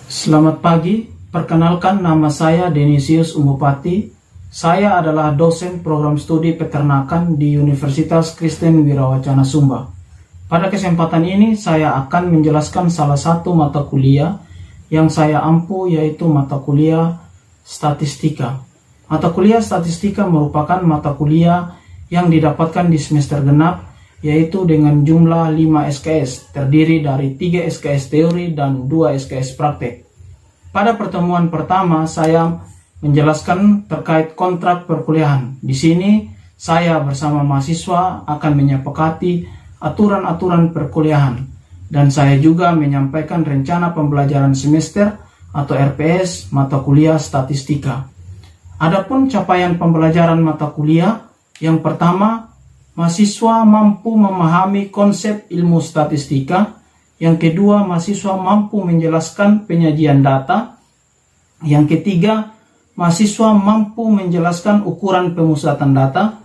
Selamat pagi, perkenalkan nama saya Denisius Umbupati. Saya adalah dosen program studi peternakan di Universitas Kristen Wirawacana Sumba. Pada kesempatan ini saya akan menjelaskan salah satu mata kuliah yang saya ampu, yaitu mata kuliah statistika. Mata kuliah statistika merupakan mata kuliah yang didapatkan di semester genap, yaitu dengan jumlah 5 SKS, terdiri dari 3 SKS teori dan 2 SKS praktek. Pada pertemuan pertama, saya menjelaskan terkait kontrak perkuliahan. Di sini, saya bersama mahasiswa akan menyepakati aturan-aturan perkuliahan, dan saya juga menyampaikan rencana pembelajaran semester atau RPS mata kuliah statistika. Adapun capaian pembelajaran mata kuliah, yang pertama, mahasiswa mampu memahami konsep ilmu statistika. Yang kedua, mahasiswa mampu menjelaskan penyajian data. Yang ketiga, mahasiswa mampu menjelaskan ukuran pemusatan data.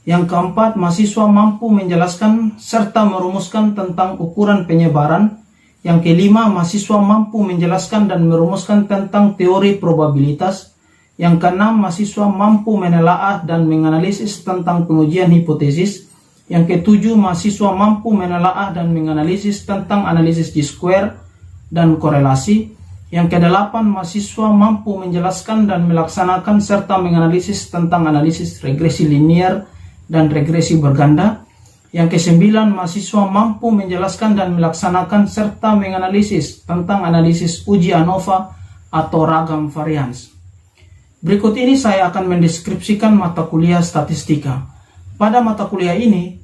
Yang keempat, mahasiswa mampu menjelaskan serta merumuskan tentang ukuran penyebaran. Yang kelima, mahasiswa mampu menjelaskan dan merumuskan tentang teori probabilitas. Yang keenam, mahasiswa mampu menelaah dan menganalisis tentang pengujian hipotesis. Yang ketujuh, mahasiswa mampu menelaah dan menganalisis tentang analisis G-square dan korelasi. Yang kedelapan, mahasiswa mampu menjelaskan dan melaksanakan serta menganalisis tentang analisis regresi linear dan regresi berganda. Yang kesembilan, mahasiswa mampu menjelaskan dan melaksanakan serta menganalisis tentang analisis uji ANOVA atau ragam varians. Berikut ini saya akan mendeskripsikan mata kuliah statistika. Pada mata kuliah ini,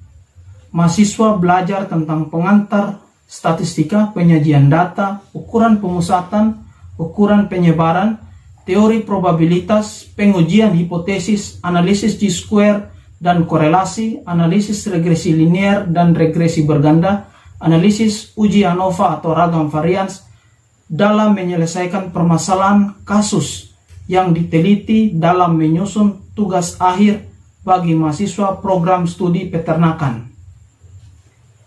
mahasiswa belajar tentang pengantar statistika, penyajian data, ukuran pemusatan, ukuran penyebaran, teori probabilitas, pengujian hipotesis, analisis G-square dan korelasi, analisis regresi linear dan regresi berganda, analisis uji ANOVA atau ragam varians dalam menyelesaikan permasalahan kasus yang diteliti dalam menyusun tugas akhir bagi mahasiswa program studi peternakan.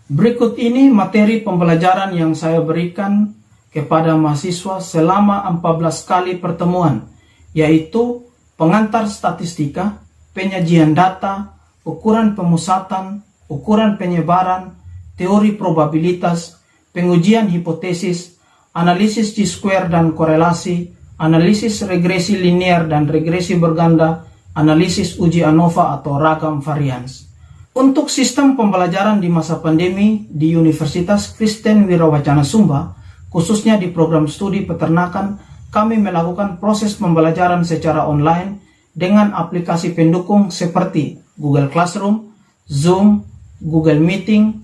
Berikut ini materi pembelajaran yang saya berikan kepada mahasiswa selama 14 kali pertemuan, yaitu pengantar statistika, penyajian data, ukuran pemusatan, ukuran penyebaran, teori probabilitas, pengujian hipotesis, analisis G-square dan korelasi, analisis regresi linear dan regresi berganda, analisis uji ANOVA atau ragam varians. Untuk sistem pembelajaran di masa pandemi di Universitas Kristen Wirawacana Sumba, khususnya di program studi peternakan, kami melakukan proses pembelajaran secara online dengan aplikasi pendukung seperti Google Classroom, Zoom, Google Meeting,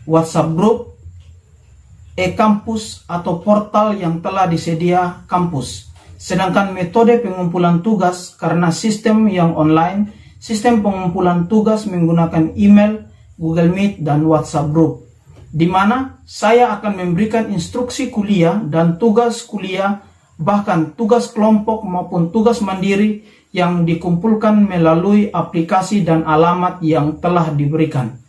WhatsApp Group, e-kampus atau portal yang telah disedia kampus. Sedangkan metode pengumpulan tugas karena sistem yang online, sistem pengumpulan tugas menggunakan email, Google Meet, dan WhatsApp Group, di mana saya akan memberikan instruksi kuliah dan tugas kuliah, bahkan tugas kelompok maupun tugas mandiri yang dikumpulkan melalui aplikasi dan alamat yang telah diberikan.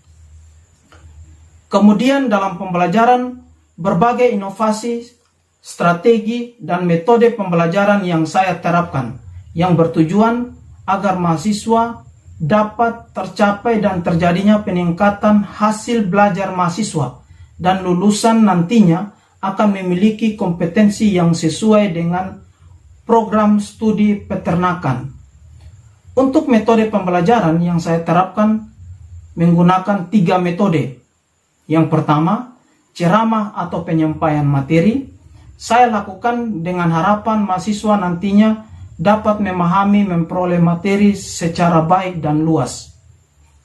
Kemudian dalam pembelajaran, berbagai inovasi, strategi, dan metode pembelajaran yang saya terapkan, yang bertujuan agar mahasiswa dapat tercapai dan terjadinya peningkatan hasil belajar mahasiswa, dan lulusan nantinya akan memiliki kompetensi yang sesuai dengan program studi peternakan. Untuk metode pembelajaran yang saya terapkan menggunakan 3 metode. Yang pertama, ceramah atau penyampaian materi. Saya lakukan dengan harapan mahasiswa nantinya dapat memahami, memperoleh materi secara baik dan luas.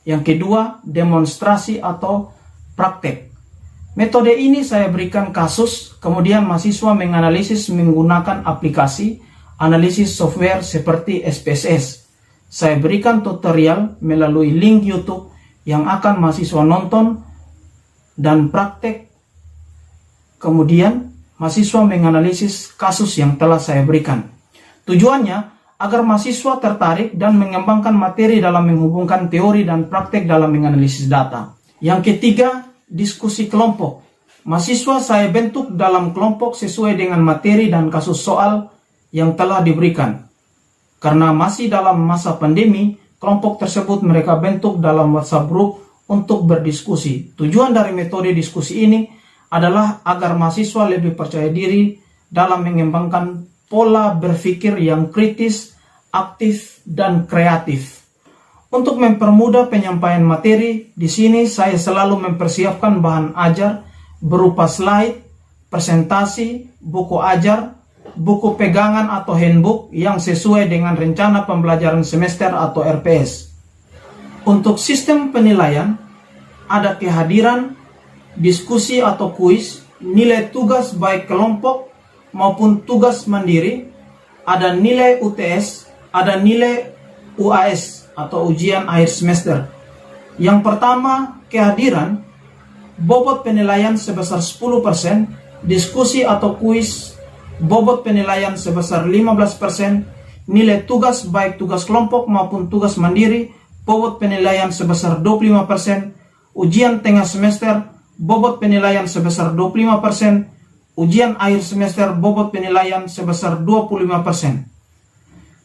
Yang kedua, demonstrasi atau praktek. Metode ini saya berikan kasus, kemudian mahasiswa menganalisis menggunakan aplikasi, analisis software seperti SPSS. Saya berikan tutorial melalui link YouTube yang akan mahasiswa nonton dan praktek. Kemudian, mahasiswa menganalisis kasus yang telah saya berikan. Tujuannya agar mahasiswa tertarik dan mengembangkan materi dalam menghubungkan teori dan praktek dalam menganalisis data. Yang ketiga, diskusi kelompok. mahasiswa saya bentuk dalam kelompok sesuai dengan materi dan kasus soal yang telah diberikan. Karena masih dalam masa pandemi, kelompok tersebut mereka bentuk dalam WhatsApp group untuk berdiskusi. Tujuan dari metode diskusi ini adalah agar mahasiswa lebih percaya diri dalam mengembangkan pola berpikir yang kritis, aktif, dan kreatif. Untuk mempermudah penyampaian materi, di sini saya selalu mempersiapkan bahan ajar berupa slide, presentasi, buku ajar, buku pegangan atau handbook yang sesuai dengan rencana pembelajaran semester atau RPS. Untuk sistem penilaian, ada kehadiran, diskusi atau kuis, nilai tugas baik kelompok maupun tugas mandiri, ada nilai UTS, ada nilai UAS atau ujian akhir semester. Yang pertama, kehadiran, bobot penilaian sebesar 10%, diskusi atau kuis, bobot penilaian sebesar 15%, nilai tugas baik tugas kelompok maupun tugas mandiri, bobot penilaian sebesar 25%, ujian tengah semester, bobot penilaian sebesar 25%, ujian akhir semester, bobot penilaian sebesar 25%.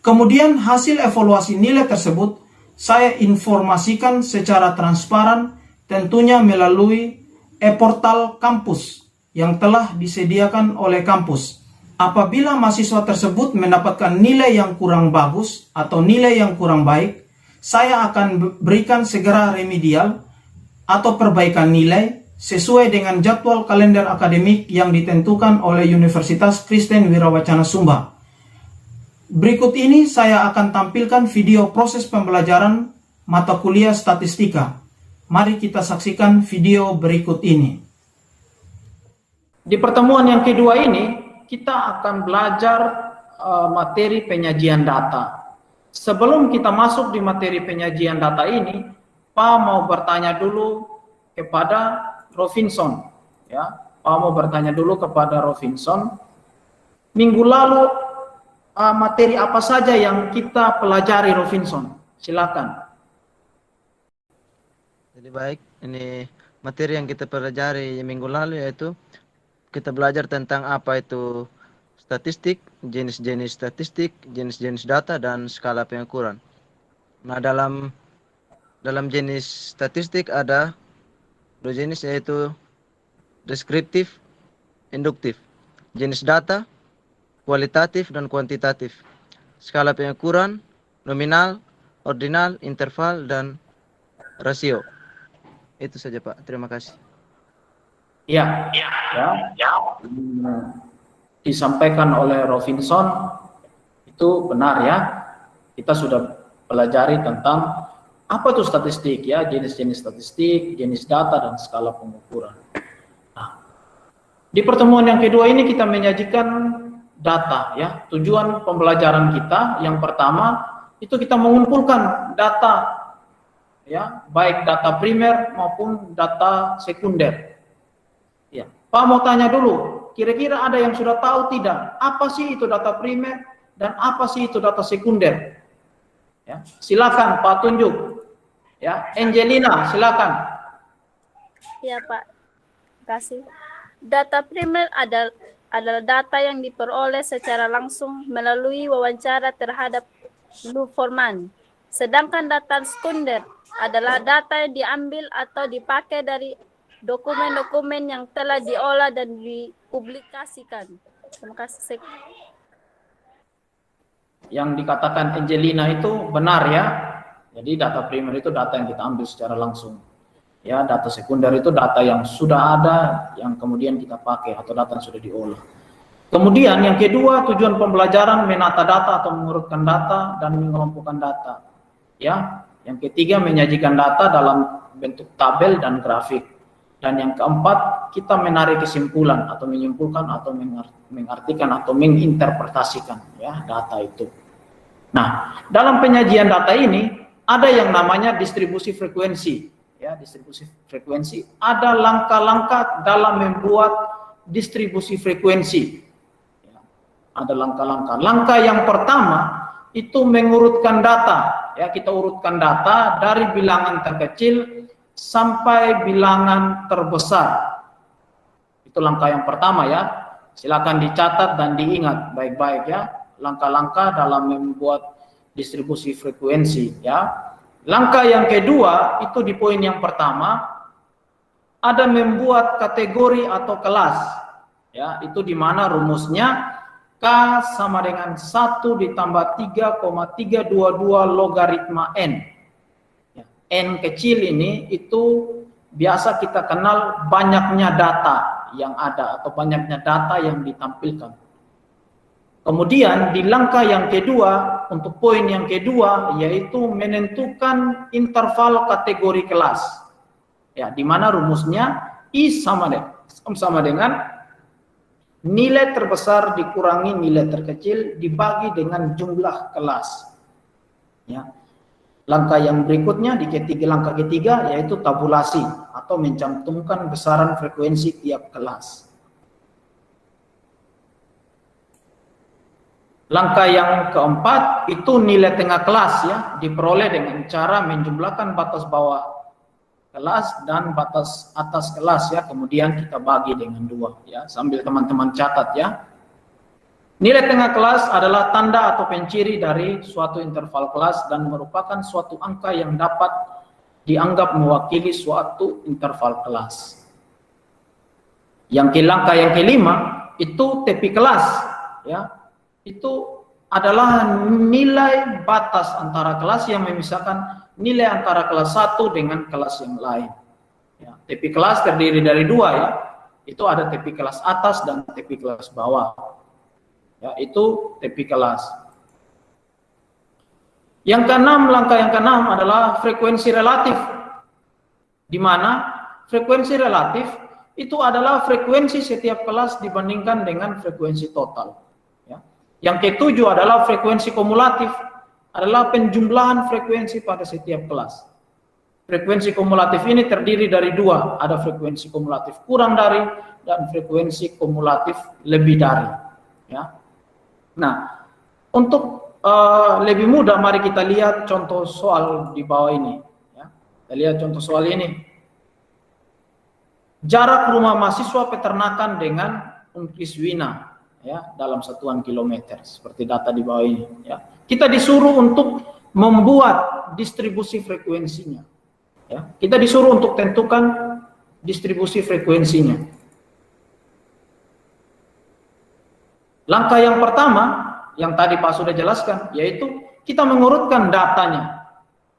Kemudian hasil evaluasi nilai tersebut saya informasikan secara transparan, tentunya melalui e-portal kampus yang telah disediakan oleh kampus. Apabila mahasiswa tersebut mendapatkan nilai yang kurang bagus atau nilai yang kurang baik, saya akan berikan segera remedial atau perbaikan nilai sesuai dengan jadwal kalender akademik yang ditentukan oleh Universitas Kristen Wirawacana Sumba. Berikut ini saya akan tampilkan video proses pembelajaran mata kuliah statistika. Mari kita saksikan video berikut ini. Di pertemuan yang kedua ini, kita akan belajar materi penyajian data. Sebelum kita masuk di materi penyajian data ini, Pak mau bertanya dulu kepada Robinson. Ya, Pak mau bertanya dulu kepada Robinson. Minggu lalu materi apa saja yang kita pelajari, Robinson? Silakan. Jadi baik, ini materi yang kita pelajari minggu lalu yaitu kita belajar tentang apa itu statistik, jenis-jenis statistik, jenis-jenis data, dan skala pengukuran. Nah, dalam jenis statistik ada dua jenis yaitu deskriptif, induktif. Jenis data, kualitatif dan kuantitatif. Skala pengukuran, nominal, ordinal, interval, dan rasio. Itu saja Pak, terima kasih. Ya. Disampaikan oleh Robinson itu benar ya. Kita sudah pelajari tentang apa itu statistik ya, jenis-jenis statistik, jenis data, dan skala pengukuran. Nah, di pertemuan yang kedua ini kita menyajikan data ya. Tujuan pembelajaran kita yang pertama itu kita mengumpulkan data ya, baik data primer maupun data sekunder. Ya, Pak mau tanya dulu, kira-kira ada yang sudah tahu tidak? Apa sih itu data primer dan apa sih itu data sekunder? Ya, silakan Pak tunjuk. Ya, Angelina, silakan. Ya Pak, terima kasih. Data primer adalah data yang diperoleh secara langsung melalui wawancara terhadap informan. Sedangkan data sekunder adalah data yang diambil atau dipakai dari dokumen-dokumen yang telah diolah dan dipublikasikan. Terima kasih. Yang dikatakan Angelina itu benar ya. Jadi data primer itu data yang kita ambil secara langsung. Ya, data sekunder itu data yang sudah ada yang kemudian kita pakai atau data yang sudah diolah. Kemudian yang kedua, tujuan pembelajaran menata data atau mengurutkan data dan mengelompokkan data. Ya, yang ketiga menyajikan data dalam bentuk tabel dan grafik. Dan yang keempat, kita menarik kesimpulan atau menyimpulkan atau mengartikan atau menginterpretasikan ya data itu. Nah, dalam penyajian data ini ada yang namanya distribusi frekuensi. Ya, distribusi frekuensi ada langkah-langkah dalam membuat distribusi frekuensi. Ya, ada langkah-langkah. Langkah yang pertama itu mengurutkan data. Ya, kita urutkan data dari bilangan terkecil sampai bilangan terbesar. Itu langkah yang pertama ya. Silakan dicatat dan diingat baik-baik ya. Langkah-langkah dalam membuat distribusi frekuensi ya. Langkah yang kedua itu di poin yang pertama ada membuat kategori atau kelas ya. Itu di mana rumusnya K sama dengan 1 ditambah 3,322 logaritma N. Ya, N kecil ini itu biasa kita kenal banyaknya data yang ada atau banyaknya data yang ditampilkan. Kemudian di langkah yang kedua, untuk poin yang kedua, yaitu menentukan interval kategori kelas. Ya, di mana rumusnya I sama dengan nilai terbesar dikurangi nilai terkecil dibagi dengan jumlah kelas. Ya. Langkah yang berikutnya langkah ketiga yaitu tabulasi atau mencantumkan besaran frekuensi tiap kelas. Langkah yang keempat itu nilai tengah kelas ya, diperoleh dengan cara menjumlahkan batas bawah kelas dan batas atas kelas ya, kemudian kita bagi dengan 2 ya, sambil teman-teman catat ya. Nilai tengah kelas adalah tanda atau penciri dari suatu interval kelas dan merupakan suatu angka yang dapat dianggap mewakili suatu interval kelas. Langkah yang kelima itu tepi kelas ya. Itu adalah nilai batas antara kelas yang memisahkan nilai antara kelas 1 dengan kelas yang lain. Ya, tepi kelas terdiri dari 2 ya. Itu ada tepi kelas atas dan tepi kelas bawah. Ya, itu tepi kelas. Langkah yang keenam adalah frekuensi relatif. Di mana frekuensi relatif itu adalah frekuensi setiap kelas dibandingkan dengan frekuensi total. Yang ketujuh adalah frekuensi kumulatif, adalah penjumlahan frekuensi pada setiap kelas. Frekuensi kumulatif ini terdiri dari 2, ada frekuensi kumulatif kurang dari dan frekuensi kumulatif lebih dari. Ya. Nah, untuk lebih mudah, mari kita lihat contoh soal di bawah ini. Ya. Kita lihat contoh soal ini. Jarak rumah mahasiswa peternakan dengan Unkriswina. Ya, dalam satuan kilometer seperti data di bawah ini ya. Kita disuruh untuk membuat distribusi frekuensinya ya. Kita disuruh untuk tentukan distribusi frekuensinya. Langkah yang pertama yang tadi Pak sudah jelaskan yaitu kita mengurutkan datanya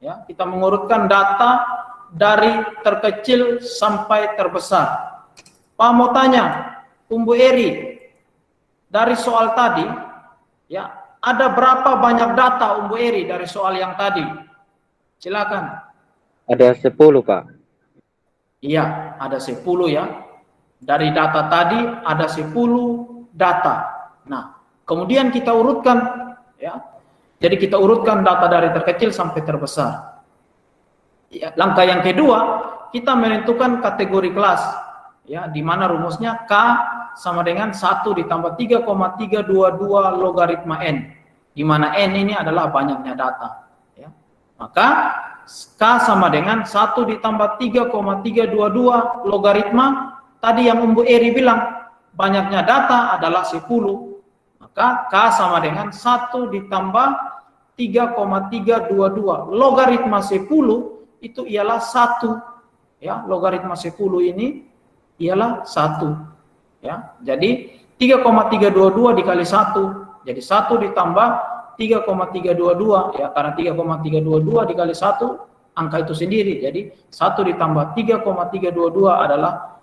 ya. Kita mengurutkan data dari terkecil sampai terbesar. Pak mau tanya, Umbu Eri, dari soal tadi, ya, ada berapa banyak data Umbu Eri dari soal yang tadi? Silakan. Ada 10, Pak. Iya, ada 10 ya. Dari data tadi ada 10 data. Nah, kemudian kita urutkan, ya. Jadi kita urutkan data dari terkecil sampai terbesar. Ya, langkah yang kedua, kita menentukan kategori kelas, ya, di mana rumusnya K sama dengan 1 ditambah 3,322 logaritma N, di mana N ini adalah banyaknya data. Ya. Maka K sama dengan 1 ditambah 3,322 logaritma, tadi yang Umbu Eri bilang, banyaknya data adalah 10. Maka K sama dengan 1 ditambah 3,322. Logaritma 10 itu ialah 1. Ya, logaritma 10 ini ialah 1. Ya, jadi 3,322 dikali 1, jadi 1 ditambah 3,322 ya, karena 3,322 dikali 1 angka itu sendiri, jadi 1 ditambah 3,322 adalah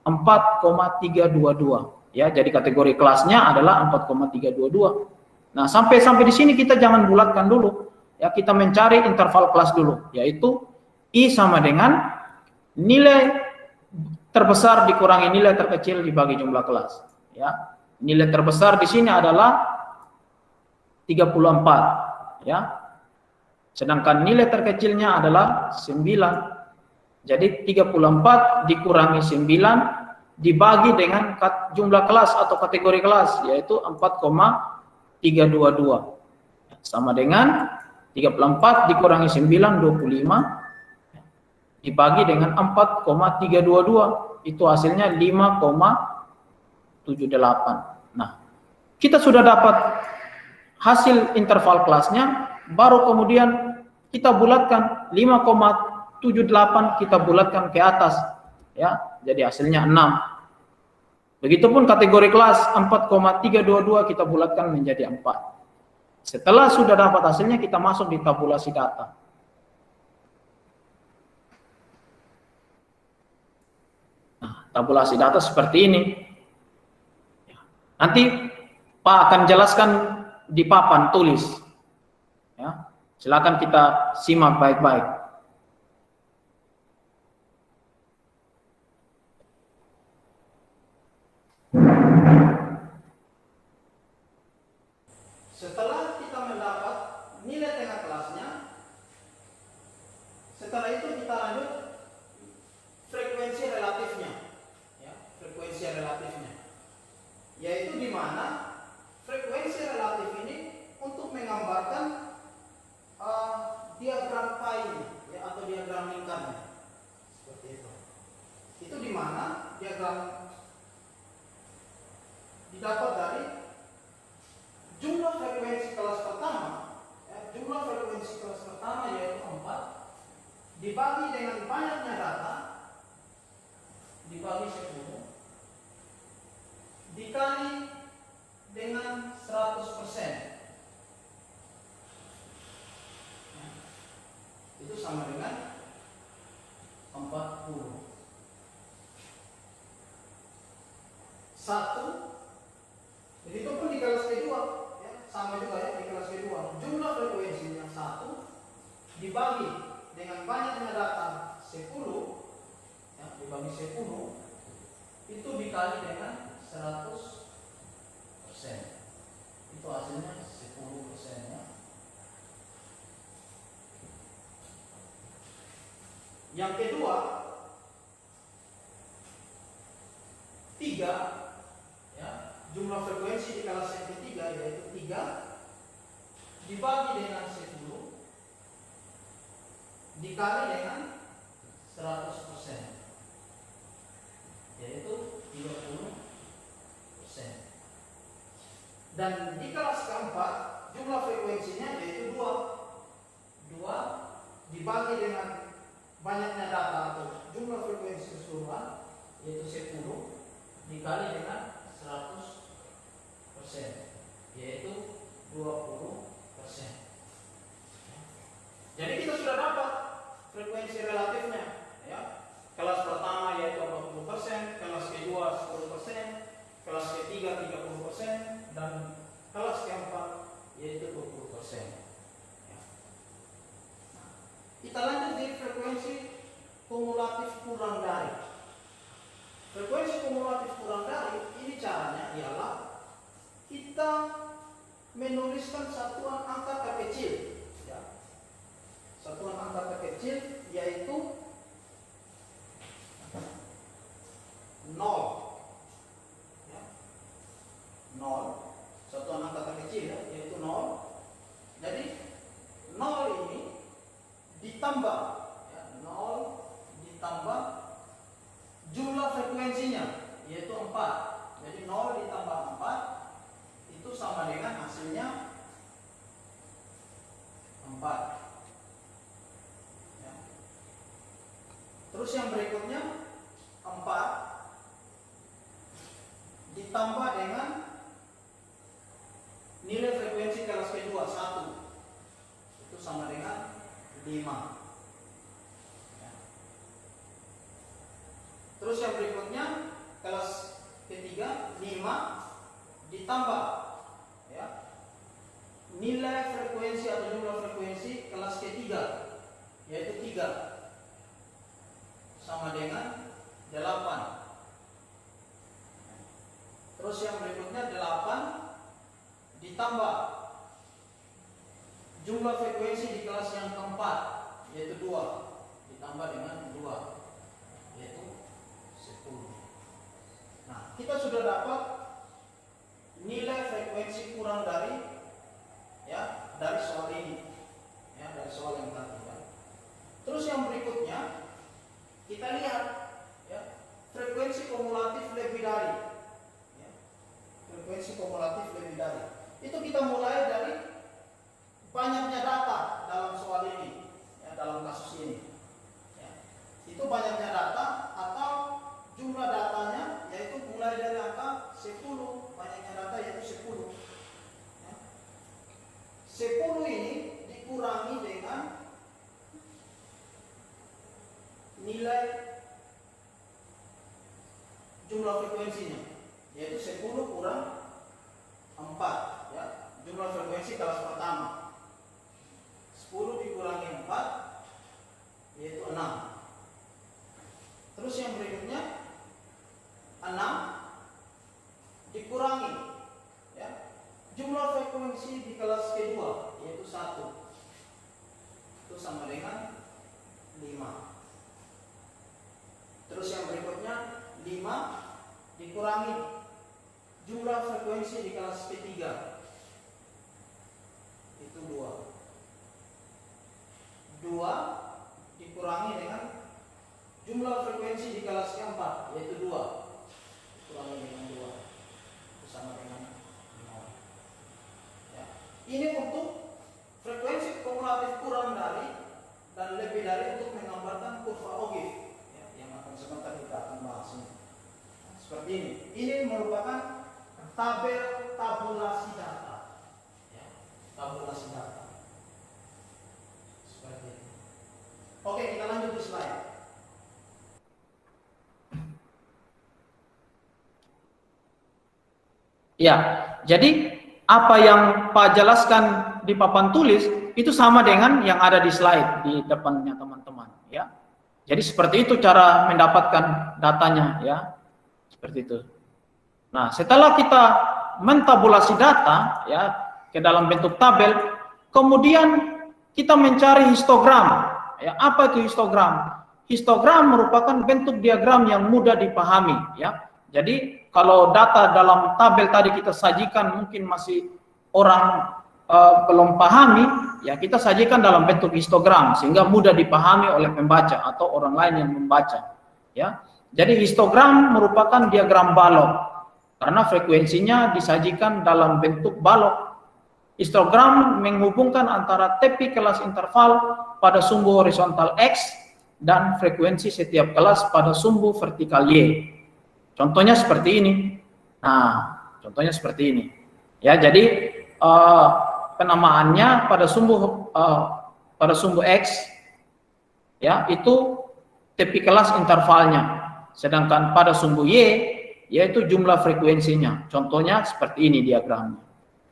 4,322 ya, jadi kategori kelasnya adalah 4,322. Nah, sampai di sini kita jangan bulatkan dulu ya, kita mencari interval kelas dulu, yaitu I sama dengan nilai terbesar dikurangi nilai terkecil dibagi jumlah kelas. Ya, nilai terbesar di sini adalah 34. Ya, sedangkan nilai terkecilnya adalah 9. Jadi 34 dikurangi 9 dibagi dengan jumlah kelas atau kategori kelas, yaitu 4,322. Sama dengan 34 dikurangi 9, 25. Dibagi dengan 4,322. itu hasilnya 5,78. Nah, kita sudah dapat hasil interval kelasnya, baru kemudian kita bulatkan 5,78, kita bulatkan ke atas, ya, jadi hasilnya 6. Begitupun kategori kelas 4,322 kita bulatkan menjadi 4. Setelah sudah dapat hasilnya, kita masuk di tabulasi data. Nah, tabulasi data seperti ini. Nanti Pak akan jelaskan di papan tulis. Ya, silakan kita simak baik-baik. Setelah kita mendapat nilai tengah kelasnya, setelah itu kita lanjut frekuensi relatifnya, ya, frekuensi relatifnya, yaitu di mana frekuensi relatif ini untuk menggambarkan diagram pi, ya, atau diagram lingkarnya, seperti itu. Itu di mana diagram didapat dari jumlah frekuensi kelas pertama, ya, jumlah frekuensi kelas pertama yaitu 4 dibagi dengan banyaknya data dibagi 10 dikali dengan 100%. Ya, itu sama dengan 40. 1. Begitupun di kelas kedua, ya, sama juga ya di kelas kedua. Jumlah frekuensinya 1 dibagi dengan banyaknya data 10, ya, dibagi 10 itu dikali dengan 100%. Itu hasilnya 10%, ya. Yang kedua 3, ya, jumlah frekuensi di kelas yang ketiga yaitu 3 dibagi dengan 10 dikali dengan 100%, yaitu 30%. Dan di kelas keempat jumlah frekuensinya yaitu 2 dibagi dengan banyaknya data atau jumlah frekuensi keseluruhan yaitu 10 dikali dengan 100%, yaitu 20%. Jadi kita sudah dapat frekuensi relatifnya, ya. Kelas pertama yaitu 40%, kelas kedua 10%, kelas ketiga 30%, dan kelas keempat yaitu 20%. Ya. Nah, kita lanjut di frekuensi kumulatif kurang dari. Frekuensi kumulatif kurang dari ini caranya ialah kita menuliskan satuan angka terkecil, ya. Satuan angka terkecil yaitu 0, ya. 0, satuan angka terkecil, ya, yaitu 0. Jadi 0 ini ditambah, ya, 0 ditambah jumlah frekuensinya yaitu 4. Jadi 0 ditambah 4 itu sama dengan hasilnya 4. Ya. Terus yang berikutnya 4 ditambah dengan nilai frekuensi kelas kedua 1 itu sama dengan 5. Terus yang berikutnya kelas ketiga 5 ditambah, ya, nilai frekuensi atau jumlah frekuensi kelas ketiga yaitu 3 sama dengan 8. Terus yang berikutnya 8 ditambah jumlah frekuensi di kelas yang keempat yaitu 2 ditambah dengan 2 yaitu 10. Nah, kita sudah dapat nilai frekuensi kurang dari, ya, dari soal ini, ya, dari soal yang tadi, ya. Terus yang berikutnya kita lihat, ya, frekuensi frekuensi kumulatif lebih dari. Itu kita mulai dari banyaknya data dalam soal ini, ya, dalam kasus ini. Ya. Itu banyaknya data atau jumlah datanya, yaitu mulai dari angka 10, banyaknya data yaitu 10. Ya. 10 ini dikurangi dengan nilai jumlah frekuensinya, yaitu 10 kurang 4, ya, jumlah frekuensi kelas pertama. 10 dikurangi 4 yaitu 6. Terus yang berikutnya 6 dikurangi, ya, jumlah frekuensi di kelas kedua yaitu 1. Itu sama dengan 5. Terus yang berikutnya 5 dikurangi jumlah frekuensi di kelas ketiga itu 2. 2 dikurangi dengan jumlah frekuensi di kelas keempat yaitu 2. Dikurangi dengan 2 itu sama dengan 0. Ya. Ini untuk frekuensi kumulatif kurang dari dan lebih dari untuk menggambarkan kurva Ogif. Sebentar kita akan bahas ini. Nah, seperti ini. Ini merupakan tabulasi data. Ya, tabulasi data. Seperti ini. Oke, kita lanjut ke slide. Ya, jadi apa yang Pak jelaskan di papan tulis itu sama dengan yang ada di slide di depannya teman-teman. Ya. Jadi seperti itu cara mendapatkan datanya, ya, seperti itu. Nah, setelah kita mentabulasi data, ya, ke dalam bentuk tabel, kemudian kita mencari histogram. Ya, apa itu histogram? Histogram merupakan bentuk diagram yang mudah dipahami, ya. Jadi kalau data dalam tabel tadi kita sajikan mungkin masih orang belum pahami, ya kita sajikan dalam bentuk histogram sehingga mudah dipahami oleh pembaca atau orang lain yang membaca, ya. Jadi histogram merupakan diagram balok karena frekuensinya disajikan dalam bentuk balok. Histogram menghubungkan antara tepi kelas interval pada sumbu horizontal X dan frekuensi setiap kelas pada sumbu vertikal Y. Contohnya seperti ini. Nah, contohnya seperti ini. Ya, jadi penamaannya pada sumbu X, ya, itu tepi kelas intervalnya, sedangkan pada sumbu Y yaitu jumlah frekuensinya. Contohnya seperti ini diagramnya.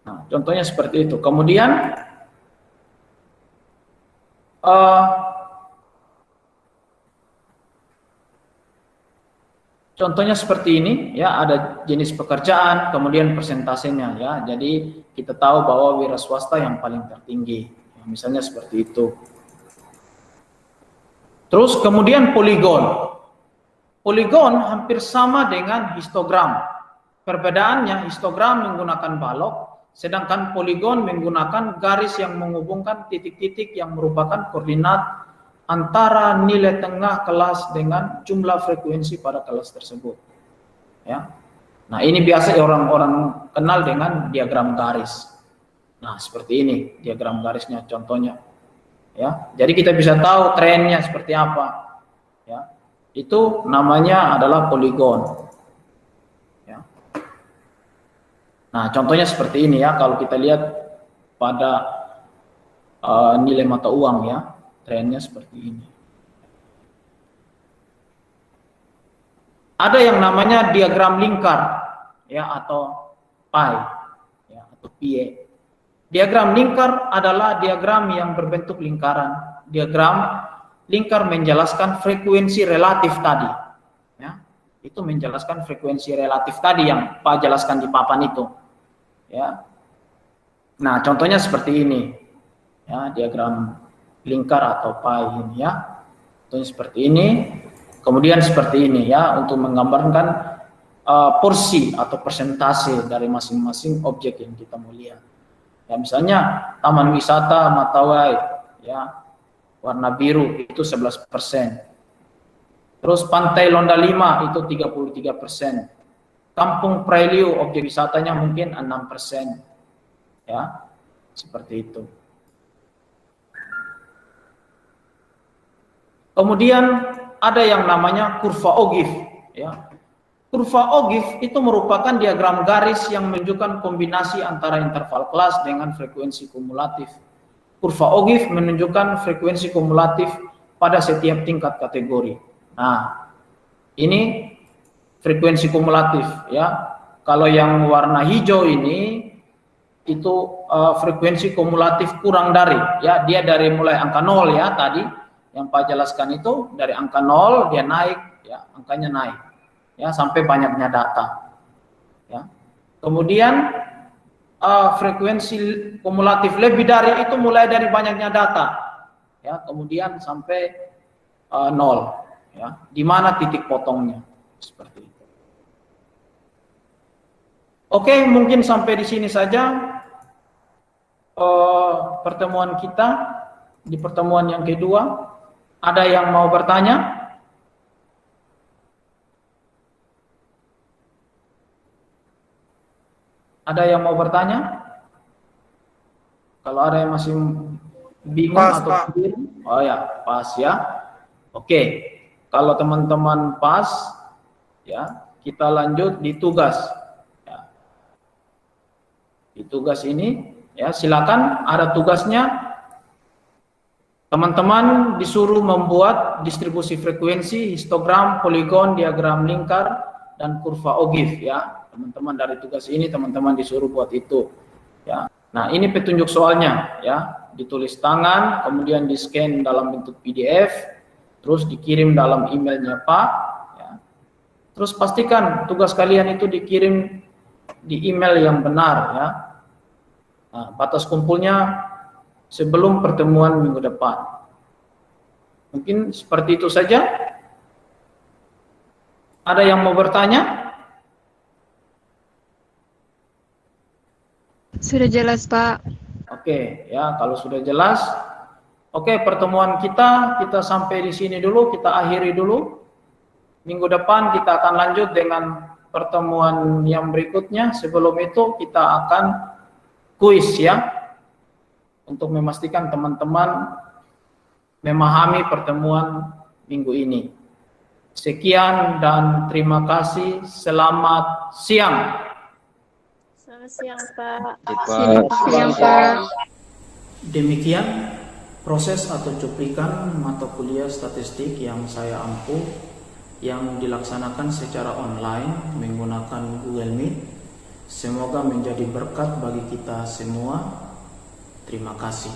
Nah, contohnya seperti itu. Kemudian contohnya seperti ini, ya, ada jenis pekerjaan, kemudian persentasenya, ya. Jadi kita tahu bahwa wira swasta yang paling tertinggi, ya, misalnya seperti itu. Terus kemudian poligon. Poligon hampir sama dengan histogram. Perbedaannya histogram menggunakan balok, sedangkan poligon menggunakan garis yang menghubungkan titik-titik yang merupakan koordinat antara nilai tengah kelas dengan jumlah frekuensi pada kelas tersebut. Ya. Nah, ini biasa orang-orang kenal dengan diagram garis. Nah, seperti ini diagram garisnya contohnya. Ya. Jadi kita bisa tahu trennya seperti apa. Ya. Itu namanya adalah poligon. Ya. Nah, contohnya seperti ini, ya, kalau kita lihat pada nilai mata uang, ya. Trennya seperti ini. Ada yang namanya diagram lingkar, ya, atau pie, ya, atau pie. Diagram lingkar adalah diagram yang berbentuk lingkaran. Diagram lingkar menjelaskan frekuensi relatif tadi, ya. Itu menjelaskan frekuensi relatif tadi yang Pak jelaskan di papan itu, ya. Nah, contohnya seperti ini, ya, diagram lingkar atau pie ini, ya. Contohnya seperti ini. Kemudian seperti ini, ya, untuk menggambarkan porsi atau persentase dari masing-masing objek yang kita mau lihat. Ya, misalnya taman wisata Matawai, ya, warna biru itu 11%. Terus pantai Londa 5 itu 33%. Kampung Preliu objek wisatanya mungkin 6%. Ya, seperti itu. Kemudian ada yang namanya kurva Ogif, ya. Kurva Ogif itu merupakan diagram garis yang menunjukkan kombinasi antara interval kelas dengan frekuensi kumulatif. Kurva Ogif menunjukkan frekuensi kumulatif pada setiap tingkat kategori. Nah, ini frekuensi kumulatif, ya. Kalau yang warna hijau ini itu frekuensi kumulatif kurang dari, ya, dia dari mulai angka 0 ya tadi yang Pak jelaskan itu, dari angka 0 dia naik, ya, angkanya naik, ya, sampai banyaknya data, ya. Kemudian frekuensi kumulatif lebih dari itu mulai dari banyaknya data, ya, kemudian sampai 0, ya, di mana titik potongnya, seperti itu. Oke, mungkin sampai di sini saja pertemuan kita. Di pertemuan yang kedua, ada yang mau bertanya? Ada yang mau bertanya? Kalau ada yang masih bingung Pas, atau Pak. bingung, oh ya, pas ya. Oke, kalau teman-teman pas, ya, kita lanjut di tugas. Ya. Di tugas ini, ya, silakan ada tugasnya. Teman-teman disuruh membuat distribusi frekuensi, histogram, poligon, diagram lingkar, dan kurva Ogif, ya. Teman-teman dari tugas ini, teman-teman disuruh buat itu, ya. Nah, ini petunjuk soalnya, ya. Ditulis tangan, kemudian di-scan dalam bentuk PDF, terus dikirim dalam emailnya Pak, ya. Terus pastikan tugas kalian itu dikirim di email yang benar, ya. Nah, batas kumpulnya sebelum pertemuan minggu depan. Mungkin seperti itu saja. Ada yang mau bertanya? Sudah jelas, Pak. Oke, ya, kalau sudah jelas. Oke, pertemuan kita sampai di sini dulu, kita akhiri dulu. Minggu depan kita akan lanjut dengan pertemuan yang berikutnya. Sebelum itu kita akan kuis, ya. Untuk memastikan teman-teman memahami pertemuan minggu ini. Sekian dan terima kasih. Selamat siang. Selamat siang, Pak. Selamat siang, Pak. Demikian proses atau cuplikan mata kuliah statistik yang saya ampuh yang dilaksanakan secara online menggunakan Google Meet. Semoga menjadi berkat bagi kita semua. Terima kasih.